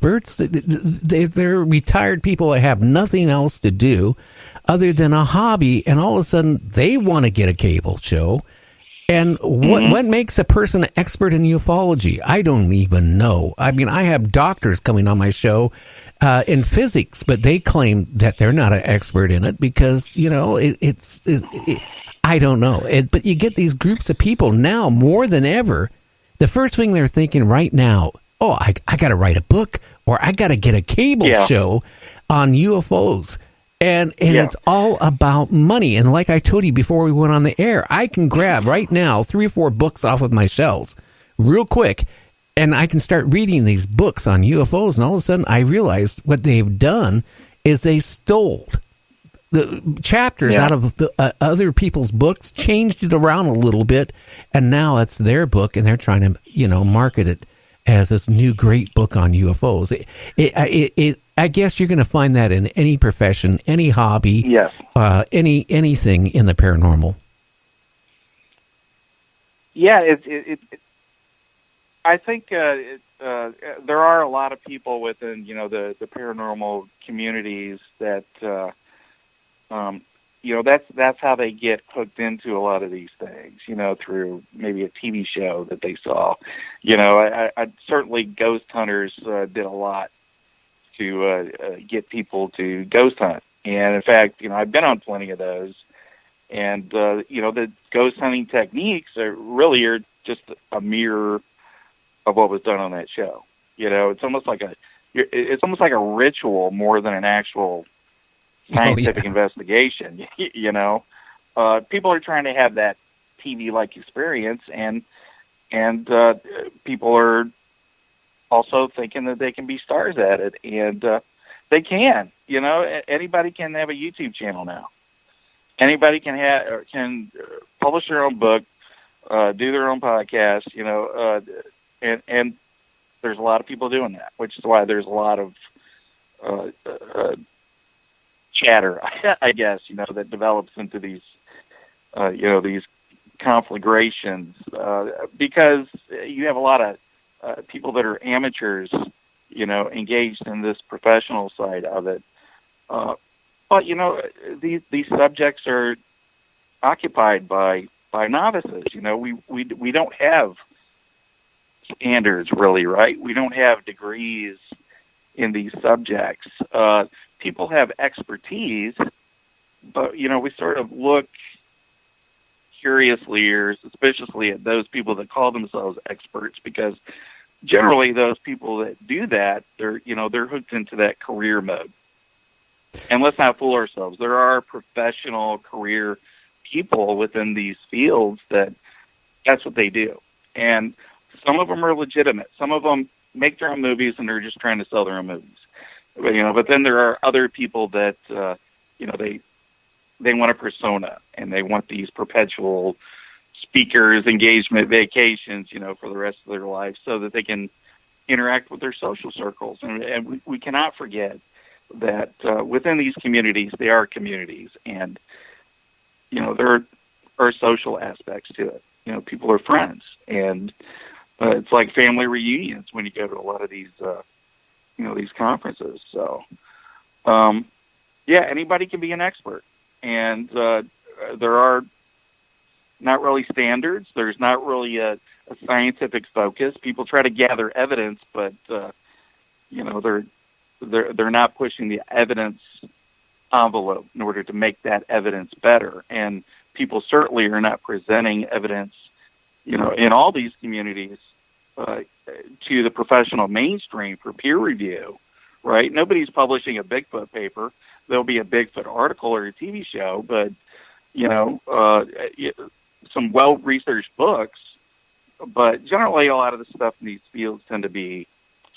experts. They're retired people that have nothing else to do other than a hobby, and all of a sudden they want to get a cable show. And what makes a person an expert in ufology? I don't even know. I mean, I have doctors coming on my show in physics, but they claim that they're not an expert in it because, you know, I don't know. But you get these groups of people now more than ever. The first thing they're thinking right now, oh, I got to write a book, or I got to get a cable show on UFOs. And it's all about money. And like I told you before we went on the air, I can grab right now 3 or 4 books off of my shelves real quick, and I can start reading these books on UFOs. And all of a sudden I realized what they've done is they stole the chapters out of the other people's books, changed it around a little bit, and now it's their book, and they're trying to, you know, market it as this new great book on UFOs. I guess you're going to find that in any profession, any hobby, anything in the paranormal. Yeah, I think there are a lot of people within, you know, the paranormal communities that, you know, that's how they get hooked into a lot of these things, you know, through maybe a TV show that they saw. You know, I certainly ghost hunters did a lot to get people to ghost hunt. And in fact, you know, I've been on plenty of those. And, you know, the ghost hunting techniques are just a mirror of what was done on that show. You know, it's almost like a ritual more than an actual scientific investigation. You know, people are trying to have that TV-like experience, and people are also thinking that they can be stars at it, and they can. You know, anybody can have a YouTube channel now. Anybody can publish their own book, do their own podcast. You know, and there's a lot of people doing that, which is why there's a lot of chatter, I guess, you know, that develops into these, you know, these conflagrations, because you have a lot of people that are amateurs, you know, engaged in this professional side of it. But, you know, these subjects are occupied by novices. You know, we don't have standards, really, right? We don't have degrees in these subjects. People have expertise, but, you know, we sort of look curiously or suspiciously at those people that call themselves experts, because generally those people that do that, they're hooked into that career mode. And let's not fool ourselves. There are professional career people within these fields that's what they do. And some of them are legitimate. Some of them make their own movies and they're just trying to sell their own movies. You know, but then there are other people that, you know, they want a persona, and they want these perpetual speakers, engagement, vacations, you know, for the rest of their life, so that they can interact with their social circles. And we cannot forget that within these communities, they are communities, and, you know, there are social aspects to it. You know, people are friends, and it's like family reunions when you go to a lot of these, you know, these conferences. So, yeah, anybody can be an expert. And there are not really standards. There's not really a scientific focus. People try to gather evidence, but, you know, they're not pushing the evidence envelope in order to make that evidence better. And people certainly are not presenting evidence, you know, in all these communities, to the professional mainstream for peer review, right? Nobody's publishing a Bigfoot paper. There'll be a Bigfoot article or a TV show, but, you know, some well-researched books. But generally, a lot of the stuff in these fields tend to be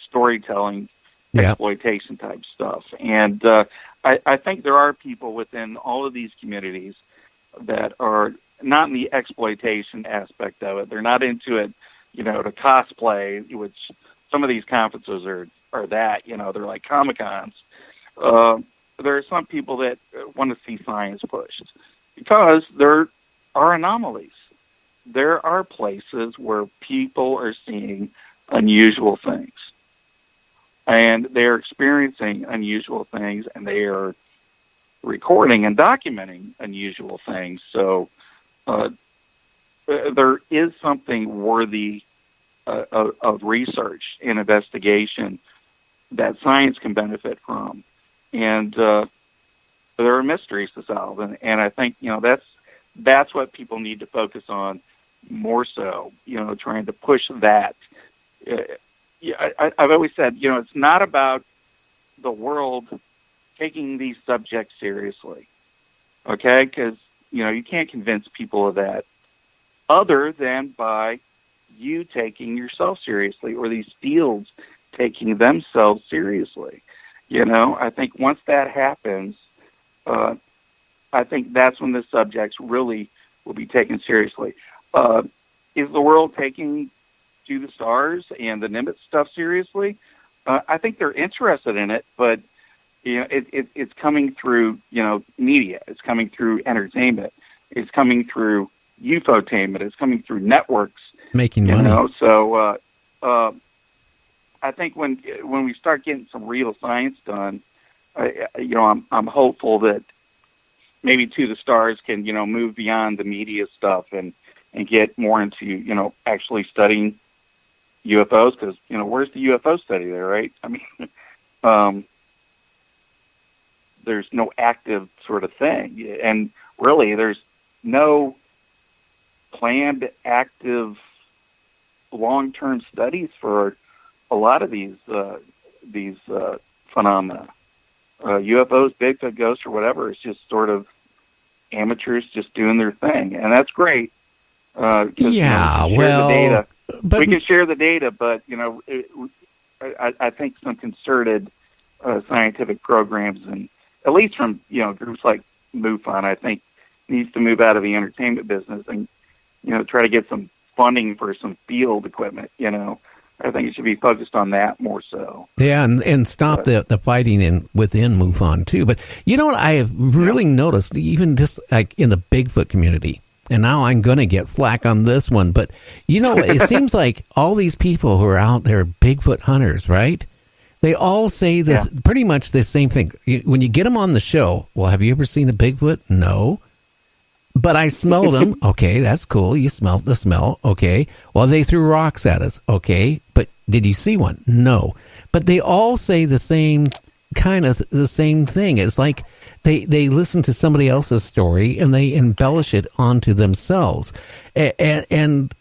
storytelling, exploitation type stuff. And I think there are people within all of these communities that are not in the exploitation aspect of it. They're not into it, you know, to cosplay, which some of these conferences are that, you know, they're like Comic-Cons. There are some people that want to see science pushed because there are anomalies. There are places where people are seeing unusual things. and they're experiencing unusual things, and they are recording and documenting unusual things. So there is something worthy of research and investigation that science can benefit from, and there are mysteries to solve, and I think that's what people need to focus on more so. Trying to push that. I've always said, it's not about the world taking these subjects seriously, okay? Because you can't convince people of that other than by you taking yourself seriously, or these fields taking themselves seriously. I think once that happens, I think that's when the subjects really will be taken seriously. Is the world taking To the Stars and the Nimitz stuff seriously? I think they're interested in it, but it's coming through media. It's coming through entertainment. It's coming through UFOtainment. It's coming through networks. Making money. So I think when we start getting some real science done, I'm hopeful that maybe To the Stars can move beyond the media stuff and get more into actually studying UFOs, because where's the UFO study there, right? I mean, there's no active sort of thing, and really there's no planned active long-term studies for a lot of these phenomena. UFOs, Bigfoot, ghosts, or whatever, it's just sort of amateurs just doing their thing, and that's great. Yeah, but we can share the data, but I think some concerted scientific programs, and at least from groups like MUFON, I think needs to move out of the entertainment business and try to get some funding for some field equipment. I think it should be focused on that more so. Yeah, and stop the fighting within MUFON too. But what I have really noticed, even just like in the Bigfoot community, and now I'm going to get flack on this one, but it seems like all these people who are out there, Bigfoot hunters, right? They all say pretty much the same thing. When you get them on the show, well, have you ever seen a Bigfoot? No. But I smelled them. Okay, that's cool. You smelled the smell. Okay. Well, they threw rocks at us. Okay. But did you see one? No. But they all say the same the same thing. It's like they listen to somebody else's story and they embellish it onto themselves. And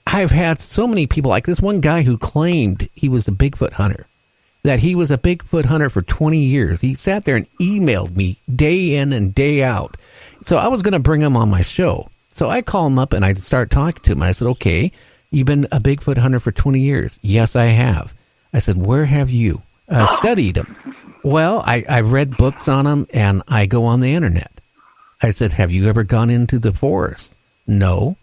I've had so many people, like this one guy who claimed he was a Bigfoot hunter, that he was a Bigfoot hunter for 20 years. He sat there and emailed me day in and day out. So I was going to bring him on my show. So I call him up and I start talking to him. I said, okay, you've been a Bigfoot hunter for 20 years. Yes, I have. I said, where have you studied him? Well, I read books on him and I go on the internet. I said, have you ever gone into the forest? No.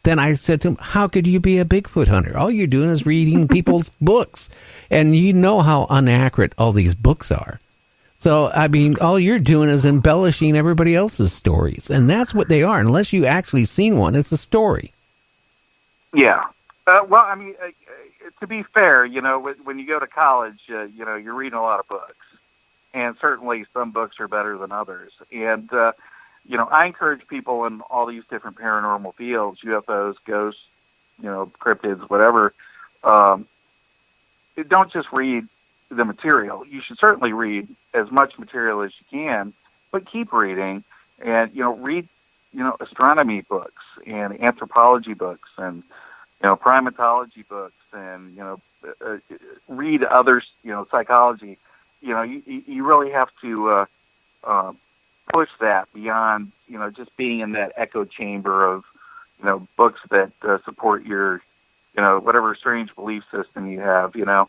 Then I said to him, how could you be a Bigfoot hunter? All you're doing is reading people's books. And you know how inaccurate all these books are. So, I mean, all you're doing is embellishing everybody else's stories. And that's what they are. Unless you actually seen one, it's a story. Yeah. Well, I mean, to be fair, when you go to college, you're reading a lot of books. And certainly some books are better than others. And, I encourage people in all these different paranormal fields, UFOs, ghosts, cryptids, whatever, don't just read the material. You should certainly read as much material as you can, but keep reading and, read, astronomy books and anthropology books and, primatology books and, read other, psychology. You really have to push that beyond, just being in that echo chamber of, books that support your, whatever strange belief system you have, the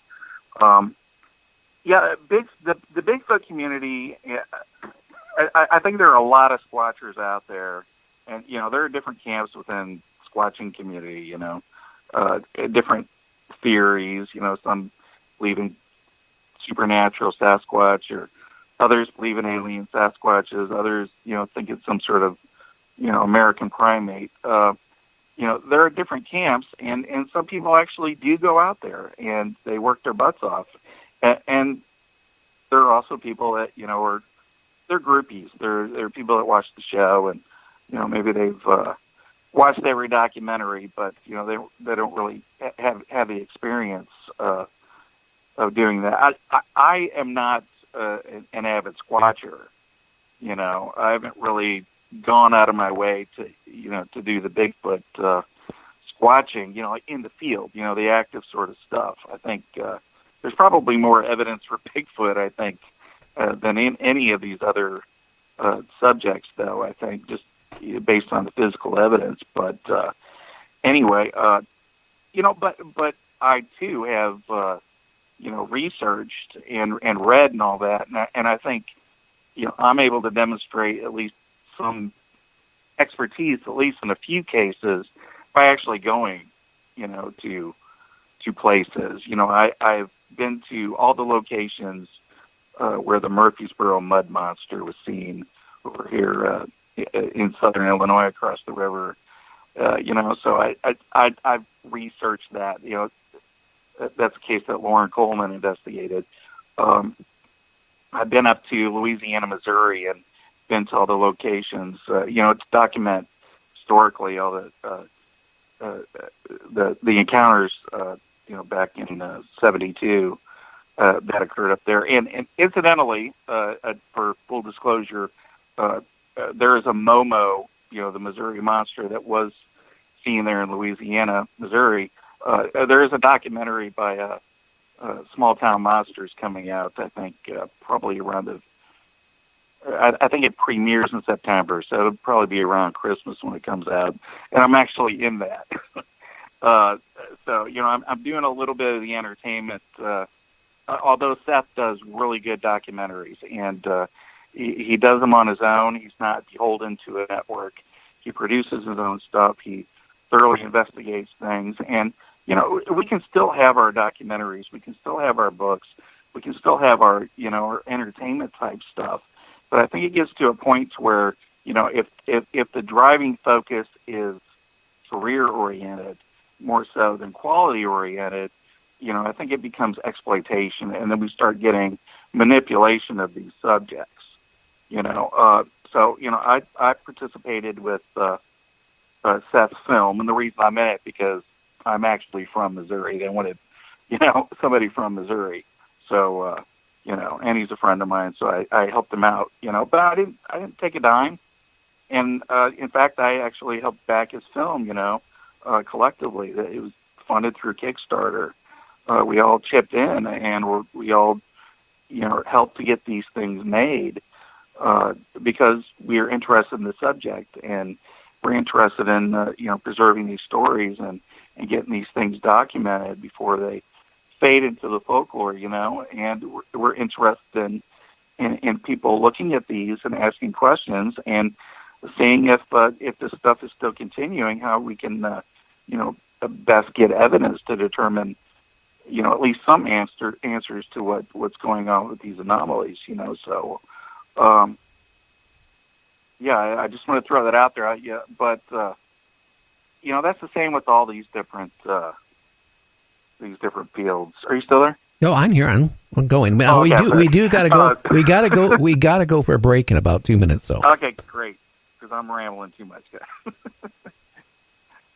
Bigfoot community, I think there are a lot of squatchers out there, and, there are different camps within squatching community, different theories, some believe in supernatural Sasquatch, or others believe in alien Sasquatches, others, think it's some sort of, American primate. there are different camps, and some people actually do go out there and they work their butts off. And there are also people that, they're groupies. They're people that watch the show, and, maybe they've watched every documentary, but, they don't really have the experience of doing that. I am not an avid squatcher. I haven't really gone out of my way to do the Bigfoot squatching, like in the field, the active sort of stuff. I think there's probably more evidence for Bigfoot, I think, than in any of these other subjects, though, I think, just based on the physical evidence. But anyway, but I, too, have, researched and read and all that, and I think, I'm able to demonstrate at least some expertise, at least in a few cases, by actually going, to places. I've been to all the locations where the Murfreesboro mud monster was seen over here in southern Illinois across the river. So I've researched that. That's a case that Lauren Coleman investigated. I've been up to Louisiana, Missouri, and been to all the locations, to document historically all the encounters, back in 72 that occurred up there. And incidentally, for full disclosure, there is a Momo, the Missouri monster that was seen there in Louisiana, Missouri. There is a documentary by Small Town Monsters coming out, I think, probably around I think it premieres in September, so it'll probably be around Christmas when it comes out. And I'm actually in that. So, I'm doing a little bit of the entertainment, although Seth does really good documentaries, and he does them on his own. He's not beholden to a network. He produces his own stuff. He thoroughly investigates things. And, we can still have our documentaries. We can still have our books. We can still have our, our entertainment type stuff. But I think it gets to a point where, if the driving focus is career-oriented more so than quality-oriented, I think it becomes exploitation, and then we start getting manipulation of these subjects. I participated with Seth's film, and the reason I'm in it because I'm actually from Missouri. They wanted, somebody from Missouri. So, and he's a friend of mine, so I helped him out, but I didn't take a dime. And, in fact, I actually helped back his film, collectively. It was funded through Kickstarter. We all chipped in, and we all, helped to get these things made, because we're interested in the subject, and we're interested in, preserving these stories and getting these things documented before they fade into the folklore, and we're interested in people looking at these and asking questions and seeing if this stuff is still continuing, how we can, best get evidence to determine, at least some answers to what's going on with these anomalies, So, I just want to throw that out there. But that's the same with all these different fields. Are you still there? No, I'm here. I'm going. Oh, okay. We do gotta go. We gotta go for a break in about 2 minutes. So okay, great. Because I'm rambling too much.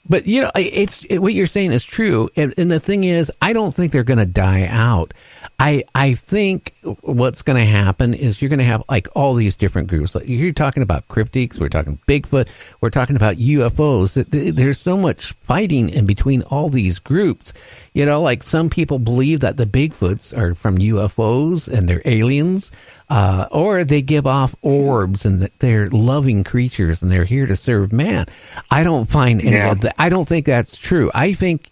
But it's what you're saying is true, and the thing is, I don't think they're going to die out. I think what's going to happen is you're going to have like all these different groups. Like you're talking about cryptids, we're talking Bigfoot, we're talking about UFOs. There's so much fighting in between all these groups. Like some people believe that the Bigfoots are from UFOs and they're aliens, or they give off orbs and that they're loving creatures and they're here to serve man. I don't find any of that. I don't think that's true. I think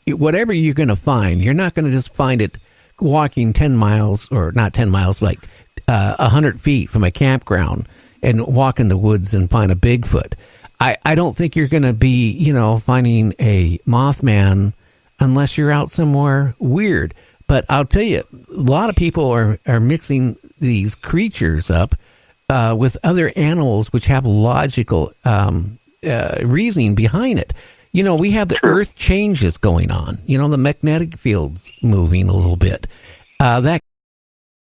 whatever you're going to find, you're not going to just find it walking 10 miles, or not 10 miles, like 100 feet from a campground and walk in the woods and find a Bigfoot. I don't think you're going to be, finding a Mothman unless you're out somewhere weird. But I'll tell you, a lot of people are mixing these creatures up with other animals which have logical reasoning behind it. we have the Earth changes going on. The magnetic field's moving a little bit. That